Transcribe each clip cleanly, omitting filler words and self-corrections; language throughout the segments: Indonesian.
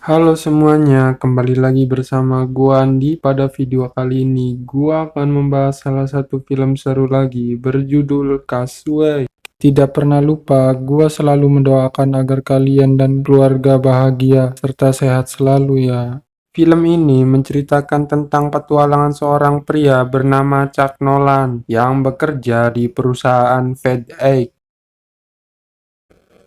Halo semuanya, kembali lagi bersama gua Andi. Pada video kali ini, gua akan membahas salah satu film seru lagi berjudul Castaway. Tidak pernah lupa, gua selalu mendoakan agar kalian dan keluarga bahagia serta sehat selalu ya. Film ini menceritakan tentang petualangan seorang pria bernama Chuck Nolan yang bekerja di perusahaan FedEx.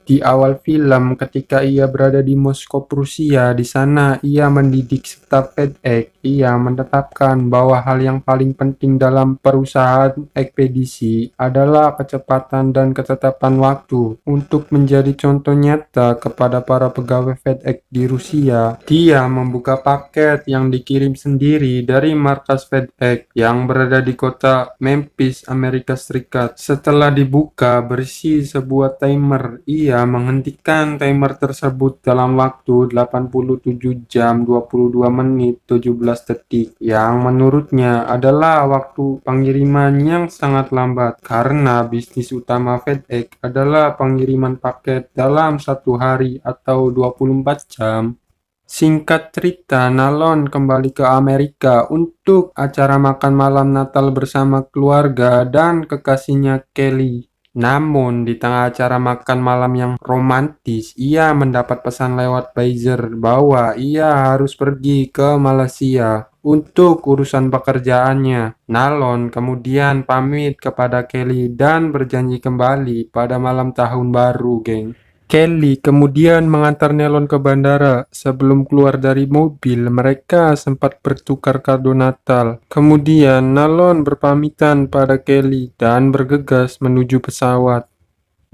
Di awal film, ketika ia berada di Moskow, Prusia, di sana ia mendidik staf FedEx. Ia menetapkan bahwa hal yang paling penting dalam perusahaan ekspedisi adalah kecepatan dan ketetapan waktu. Untuk menjadi contoh nyata kepada para pegawai FedEx di Rusia, dia membuka paket yang dikirim sendiri dari markas FedEx yang berada di kota Memphis, Amerika Serikat. Setelah dibuka, berisi sebuah timer. Ia menghentikan timer tersebut dalam waktu 87 jam 22 menit 17 detik, yang menurutnya adalah waktu pengiriman yang sangat lambat karena bisnis utama FedEx adalah pengiriman paket dalam satu hari atau 24 jam. Singkat cerita, Nalon kembali ke Amerika untuk acara makan malam Natal bersama keluarga dan kekasihnya Kelly. Namun, di tengah acara makan malam yang romantis, ia mendapat pesan lewat pager bahwa ia harus pergi ke Malaysia untuk urusan pekerjaannya. Nalon kemudian pamit kepada Kelly dan berjanji kembali pada malam tahun baru, geng. Kelly kemudian mengantar Nelon ke bandara. Sebelum keluar dari mobil, mereka sempat bertukar kado Natal. Kemudian, Nalon berpamitan pada Kelly dan bergegas menuju pesawat.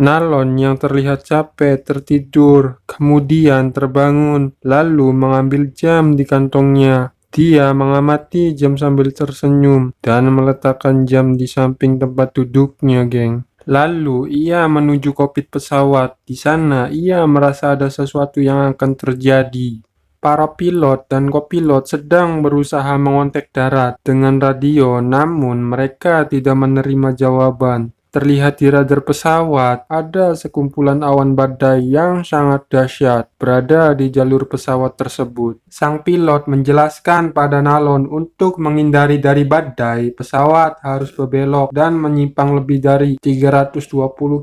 Nalon yang terlihat capek tertidur, kemudian terbangun, lalu mengambil jam di kantongnya. Dia mengamati jam sambil tersenyum dan meletakkan jam di samping tempat duduknya, geng. Lalu ia menuju kokpit pesawat. Di sana ia merasa ada sesuatu yang akan terjadi. Para pilot dan kopilot sedang berusaha mengontak darat dengan radio, namun mereka tidak menerima jawaban. Terlihat di radar pesawat ada sekumpulan awan badai yang sangat dahsyat berada di jalur pesawat tersebut. Sang pilot menjelaskan pada Nalon untuk menghindari dari badai, pesawat harus berbelok dan menyimpang lebih dari 320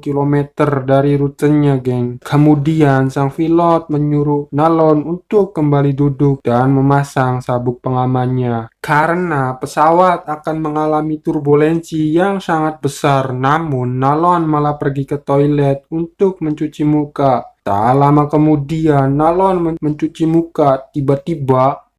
km dari rutenya, geng. Kemudian sang pilot menyuruh Nalon untuk kembali duduk dan memasang sabuk pengamannya karena pesawat akan mengalami turbulensi yang sangat besar. Namun Nalon malah pergi ke toilet untuk mencuci muka. Tak lama kemudian Nalon mencuci muka, tiba-tiba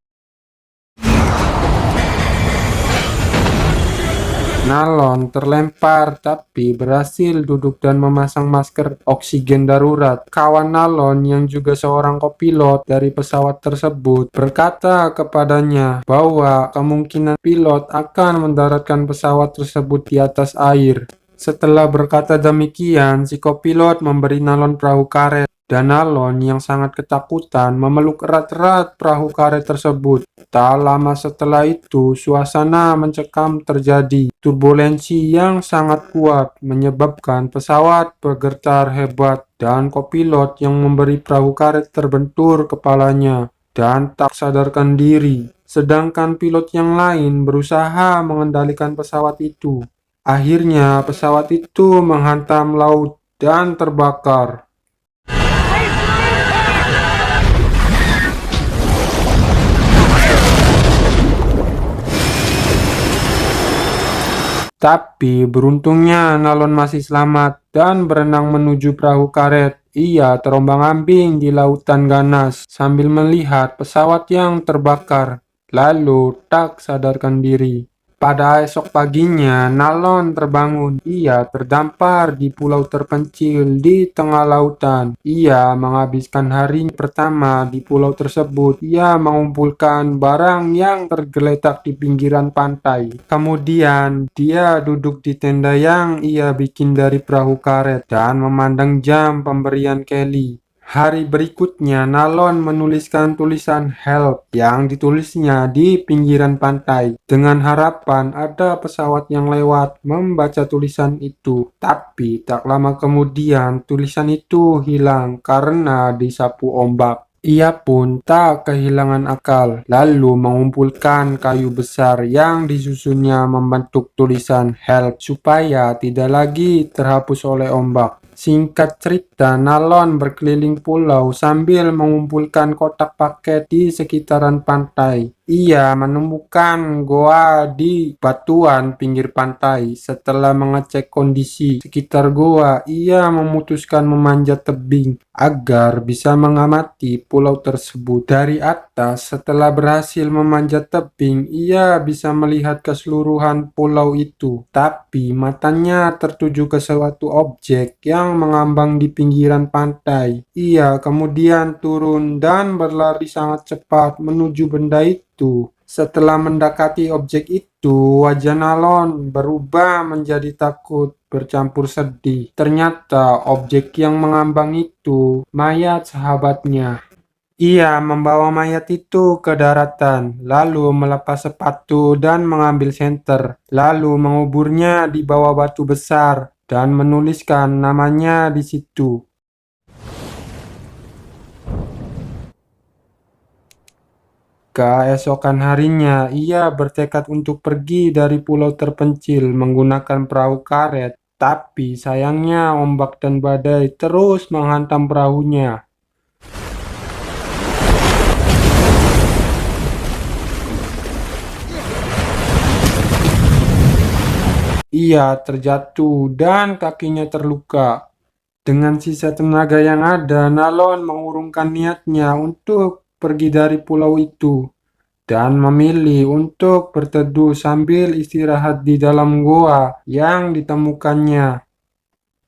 Nalon terlempar tapi berhasil duduk dan memasang masker oksigen darurat. Kawan Nalon yang juga seorang kopilot dari pesawat tersebut berkata kepadanya bahwa kemungkinan pilot akan mendaratkan pesawat tersebut di atas air. Setelah berkata demikian, si kopilot memberi Nalon perahu karet. Dan Nalon yang sangat ketakutan memeluk erat-erat perahu karet tersebut. Tak lama setelah itu, suasana mencekam terjadi. Turbulensi yang sangat kuat menyebabkan pesawat bergetar hebat dan kopilot yang memberi perahu karet terbentur kepalanya dan tak sadarkan diri. Sedangkan pilot yang lain berusaha mengendalikan pesawat itu. Akhirnya pesawat itu menghantam laut dan terbakar. Tapi beruntungnya Nalon masih selamat dan berenang menuju perahu karet. Ia terombang-ambing di lautan ganas sambil melihat pesawat yang terbakar, lalu tak sadarkan diri. Pada esok paginya, Nalon terbangun. Ia terdampar di pulau terpencil di tengah lautan. Ia menghabiskan hari pertama di pulau tersebut. Ia mengumpulkan barang yang tergeletak di pinggiran pantai. Kemudian, dia duduk di tenda yang ia bikin dari perahu karet dan memandang jam pemberian Kelly. Hari berikutnya, Nalon menuliskan tulisan "Help" yang ditulisnya di pinggiran pantai dengan harapan ada pesawat yang lewat membaca tulisan itu. Tapi tak lama kemudian tulisan itu hilang karena disapu ombak. Ia pun tak kehilangan akal, lalu mengumpulkan kayu besar yang disusunnya membentuk tulisan "Help" supaya tidak lagi terhapus oleh ombak. Singkat cerita, Nalon berkeliling pulau sambil mengumpulkan kotak paket di sekitaran pantai. Ia menemukan goa di batuan pinggir pantai. Setelah mengecek kondisi sekitar goa, ia memutuskan memanjat tebing agar bisa mengamati pulau tersebut dari atas. Setelah berhasil memanjat tebing, ia bisa melihat keseluruhan pulau itu, tapi matanya tertuju ke suatu objek yang mengambang di pinggiran pantai. Ia kemudian turun dan berlari sangat cepat menuju benda itu. Setelah mendekati objek itu, wajah Nalon berubah menjadi takut bercampur sedih. Ternyata objek yang mengambang itu mayat sahabatnya. Ia membawa mayat itu ke daratan, lalu melepas sepatu dan mengambil senter, lalu menguburnya di bawah batu besar dan menuliskan namanya di situ. Keesokan harinya, ia bertekad untuk pergi dari pulau terpencil menggunakan perahu karet, tapi sayangnya ombak dan badai terus menghantam perahunya. Ia terjatuh dan kakinya terluka. Dengan sisa tenaga yang ada, Nalon mengurungkan niatnya untuk pergi dari pulau itu dan memilih untuk berteduh sambil istirahat di dalam goa yang ditemukannya.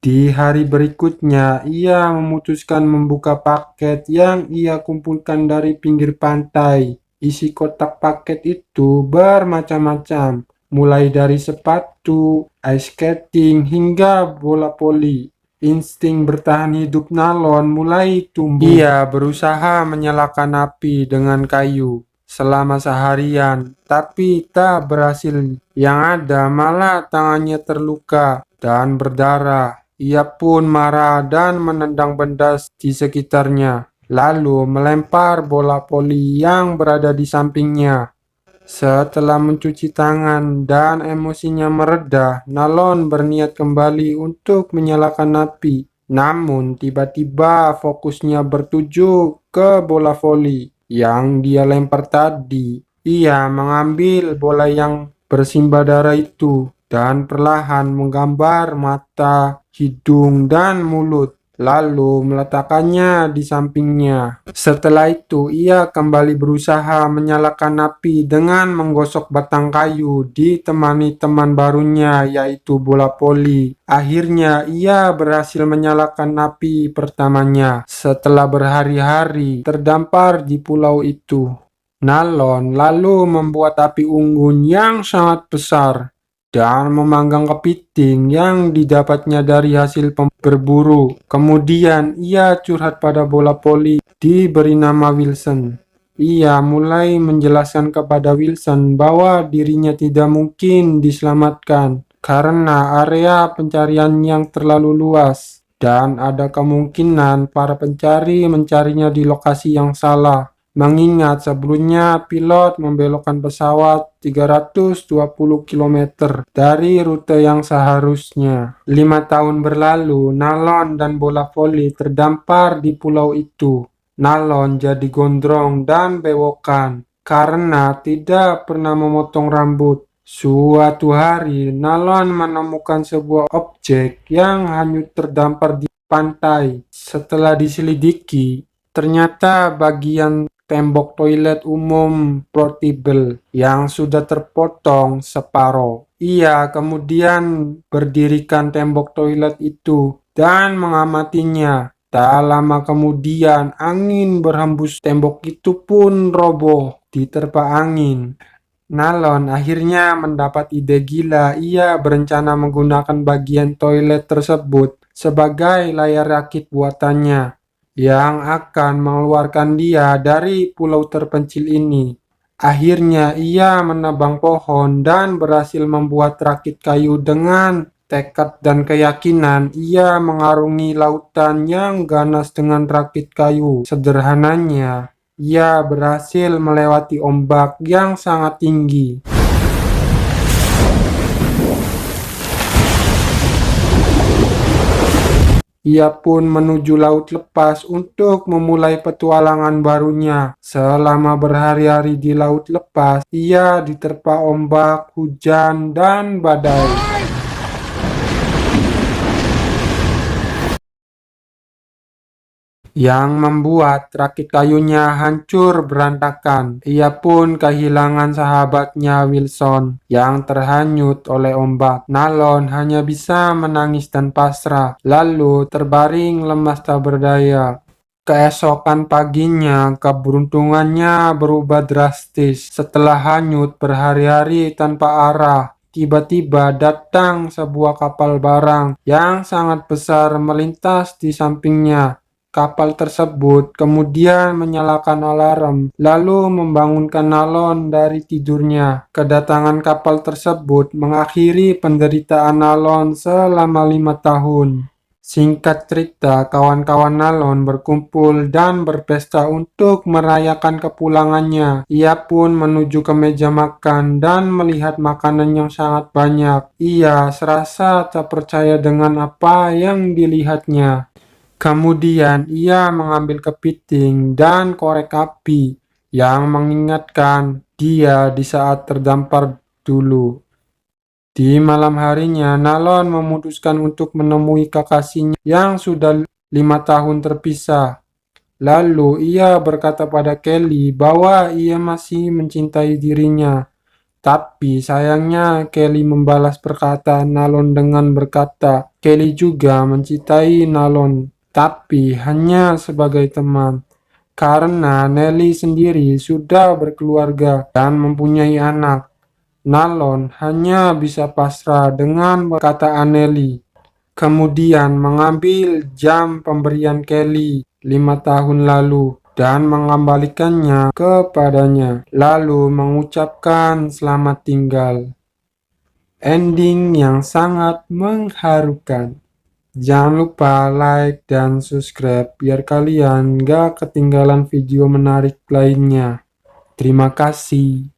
Di hari berikutnya, ia memutuskan membuka paket yang ia kumpulkan dari pinggir pantai. Isi kotak paket itu bermacam-macam, mulai dari sepatu, ice skating, hingga bola voli. Insting bertahan hidup Nalon mulai tumbuh. Ia berusaha menyalakan api dengan kayu selama seharian, tapi tak berhasil. Yang ada malah tangannya terluka dan berdarah. Ia pun marah dan menendang benda di sekitarnya, lalu melempar bola voli yang berada di sampingnya. Setelah mencuci tangan dan emosinya mereda, Nalon berniat kembali untuk menyalakan api. Namun tiba-tiba fokusnya bertuju ke bola voli yang dia lempar tadi. Ia mengambil bola yang bersimbah darah itu dan perlahan menggambar mata, hidung, dan mulut, lalu meletakkannya di sampingnya. Setelah itu, ia kembali berusaha menyalakan api dengan menggosok batang kayu ditemani teman barunya yaitu bola voli. Akhirnya, ia berhasil menyalakan api pertamanya setelah berhari-hari terdampar di pulau itu. Nalon lalu membuat api unggun yang sangat besar dan memanggang kepiting yang didapatnya dari hasil berburu. Kemudian ia curhat pada bola voli diberi nama Wilson. Ia mulai menjelaskan kepada Wilson bahwa dirinya tidak mungkin diselamatkan karena area pencarian yang terlalu luas dan ada kemungkinan para pencari mencarinya di lokasi yang salah. Mengingat sebelumnya pilot membelokkan pesawat 320 km dari rute yang seharusnya. 5 tahun berlalu, Nalon dan bola voli terdampar di pulau itu. Nalon jadi gondrong dan bewokan karena tidak pernah memotong rambut. Suatu hari, Nalon menemukan sebuah objek yang hanyut terdampar di pantai. Setelah diselidiki, ternyata bagian tembok toilet umum portable yang sudah terpotong separuh. Ia kemudian berdirikan tembok toilet itu dan mengamatinya. Tak lama kemudian angin berhembus, tembok itu pun roboh diterpa angin. Nalon akhirnya mendapat ide gila. Ia berencana menggunakan bagian toilet tersebut sebagai layar rakit buatannya yang akan mengeluarkan dia dari pulau terpencil ini. Akhirnya ia menebang pohon dan berhasil membuat rakit kayu dengan tekad dan keyakinan, ia mengarungi lautan yang ganas dengan rakit kayu. Sederhananya, ia berhasil melewati ombak yang sangat tinggi. Ia pun menuju laut lepas untuk memulai petualangan barunya. Selama berhari-hari di laut lepas, ia diterpa ombak, hujan, dan badai. Yang membuat rakit kayunya hancur berantakan. Ia pun kehilangan sahabatnya Wilson yang terhanyut oleh ombak. Nalon hanya bisa menangis dan pasrah, lalu terbaring lemas tak berdaya. Keesokan paginya, keberuntungannya berubah drastis. Setelah hanyut berhari-hari tanpa arah, tiba-tiba datang sebuah kapal barang yang sangat besar melintas di sampingnya. Kapal tersebut kemudian menyalakan alarm, lalu membangunkan Nalon dari tidurnya. Kedatangan kapal tersebut mengakhiri penderitaan Nalon selama 5 tahun. Singkat cerita, kawan-kawan Nalon berkumpul dan berpesta untuk merayakan kepulangannya. Ia pun menuju ke meja makan dan melihat makanan yang sangat banyak. Ia serasa tak percaya dengan apa yang dilihatnya. Kemudian ia mengambil kepiting dan korek api yang mengingatkan dia di saat terdampar dulu. Di malam harinya, Nalon memutuskan untuk menemui kekasihnya yang sudah 5 tahun terpisah. Lalu ia berkata pada Kelly bahwa ia masih mencintai dirinya. Tapi sayangnya Kelly membalas perkataan Nalon dengan berkata, Kelly juga mencintai Nalon, tapi hanya sebagai teman. Karena Nelly sendiri sudah berkeluarga dan mempunyai anak. Nalon hanya bisa pasrah dengan perkataan Nelly. Kemudian mengambil jam pemberian Kelly 5 tahun lalu dan mengembalikannya kepadanya, lalu mengucapkan selamat tinggal. Ending yang sangat mengharukan. Jangan lupa like dan subscribe biar kalian gak ketinggalan video menarik lainnya. Terima kasih.